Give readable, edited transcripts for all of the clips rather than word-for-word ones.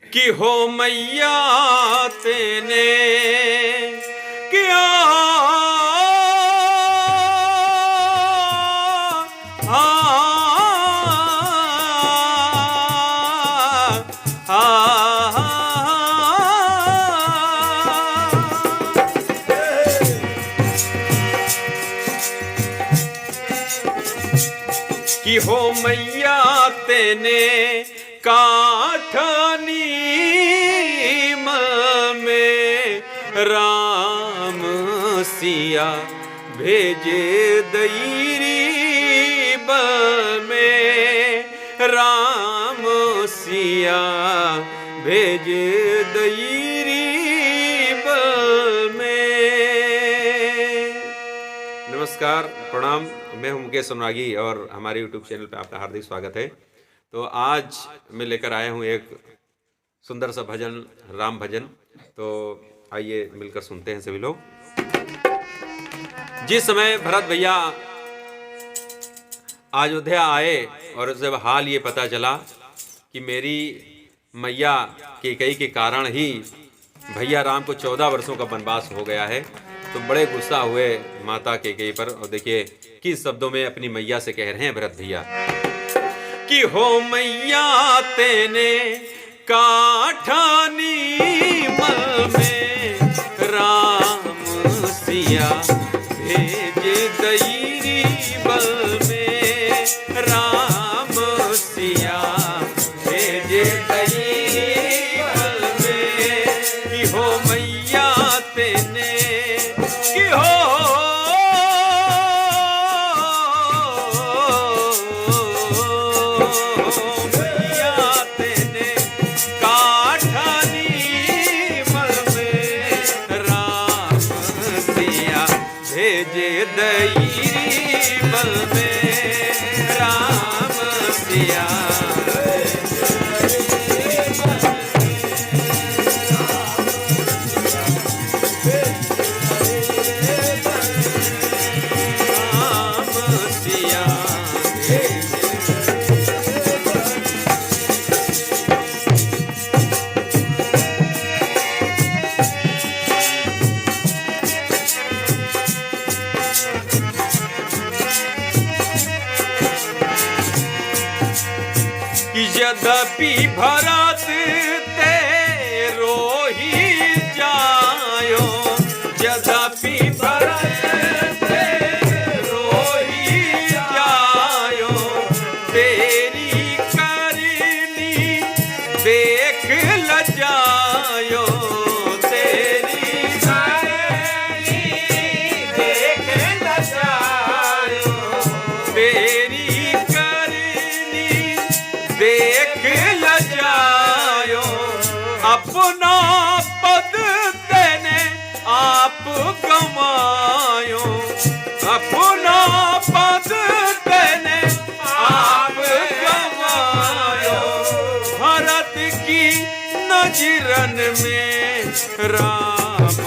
कि हो मैया तेने किया कि हो मैया तेने काठनी में राम सिया भेजे दईरी में राम सिया भेजे दईरी में। नमस्कार, प्रणाम। मैं हूं मुकेश सोनागी और हमारे YouTube चैनल पे आपका हार्दिक स्वागत है। तो आज मैं लेकर आया हूं एक सुंदर सा भजन, राम भजन। तो आइए मिलकर सुनते हैं सभी लोग। जिस समय भरत भैया अयोध्या आए और जब हाल ये पता चला कि मेरी मैया कैकेयी के कारण ही भैया राम को 14 वर्षों का वनवास हो गया है, तो बड़े गुस्सा हुए माता कैकेयी पर। और देखिए किस शब्दों में अपनी मैया से कह रहे हैं भरत भैया कि हो मैया तेने काठनी में राम सिया भेजे दईरी बल में राम सिया भेजे दईरी बल में कि हो मैया तेने कि हो भेजे दईरी बल में राम सिया। यद्यपि भरत तेरो ही जायो, यद्यपि भरत तेरो ही जायो, तेरी करनी देख लजायो, तेरी करनी देख लजायो, तेरी देख लजायो, अपना पद तेने आप गमायो, अपना पद तेने आप गमायो, भरत की नजरन में राम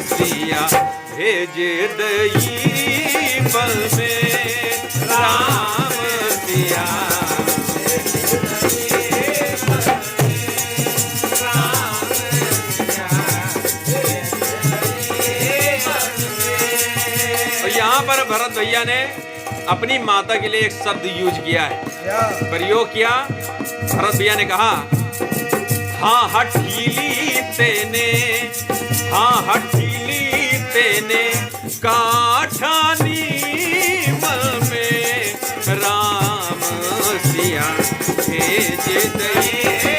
सिया भेजे दईरी बल में राम सिया। यहाँ पर भरत भैया ने अपनी माता के लिए एक शब्द यूज किया है, प्रयोग किया। भरत भैया ने कहा हाँ हठीली तेने, हाँ हठीली तेने काठनी में राम सिया भेजे दईरी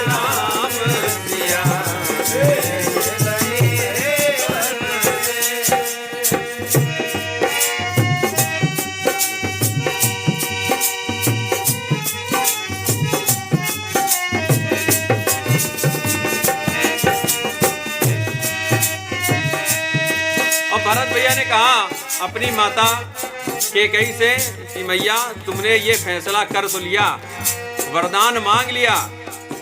राम सिया। भरत भैया ने कहा अपनी माता कैकेयी से कि मैया तुमने ये फैसला कर तो लिया, वरदान मांग लिया,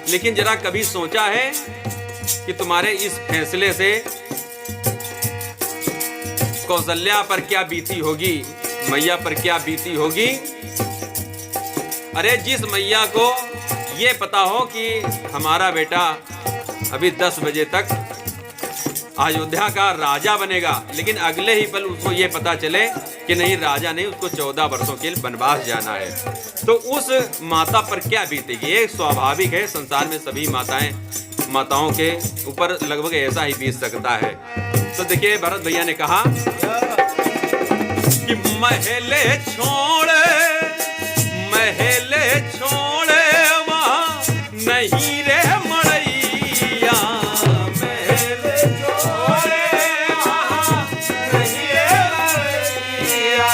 लेकिन जरा कभी सोचा है कि तुम्हारे इस फैसले से कौशल्या पर क्या बीती होगी, मैया पर क्या बीती होगी। अरे जिस मैया को ये पता हो कि हमारा बेटा अभी 10 बजे तक अयोध्या का राजा बनेगा, लेकिन अगले ही पल उसको ये पता चले कि नहीं, राजा नहीं, उसको 14 वर्षों के लिए वनवास जाना है, तो उस माता पर क्या बीतेगी? ये स्वाभाविक है, संसार में सभी माताओं के ऊपर लगभग ऐसा ही बीत सकता है। तो देखिए भरत भैया ने कहा कि महले छोड़े वहाँ नहीं रे मड़ैया, महले छोड़े वहाँ नहीं रे मड़ैया,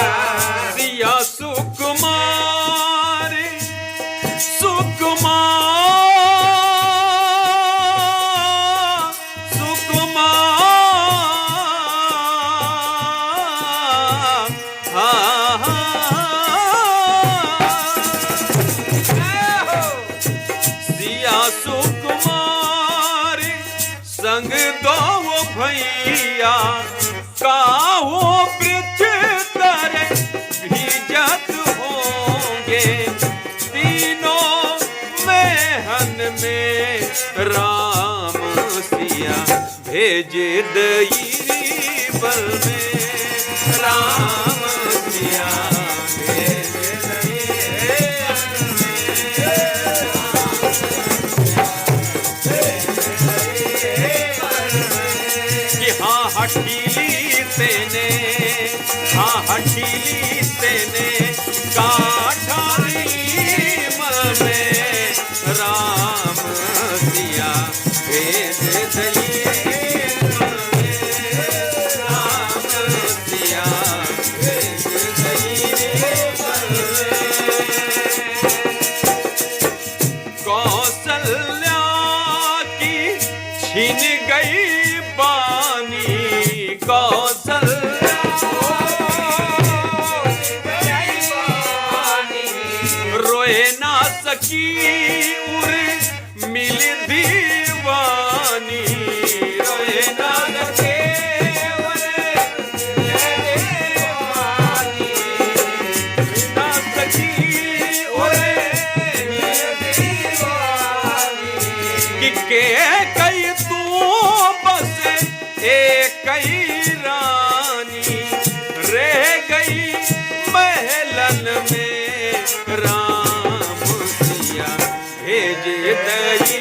सिया सुकुमार सुकुमारी संग दो भैया, काहो वृक्ष तरे भीजत होंगे, तीनों मेहन में राम सिया भेज दई बल में, राम सिया भेज हठीली तेने काठारी में राम सिया भेज दइए, राम सिया भेज दइए। कौशल्या की छीन गई बानी, कौशल्या रोए ना सकी उर मिल दीवानी, रोए ना सके उर दीवानी, ना सकी उर मिल दीवानी, कि के कई तू बस एक ही रानी, रह गई महलन में राम सिया भेज दई।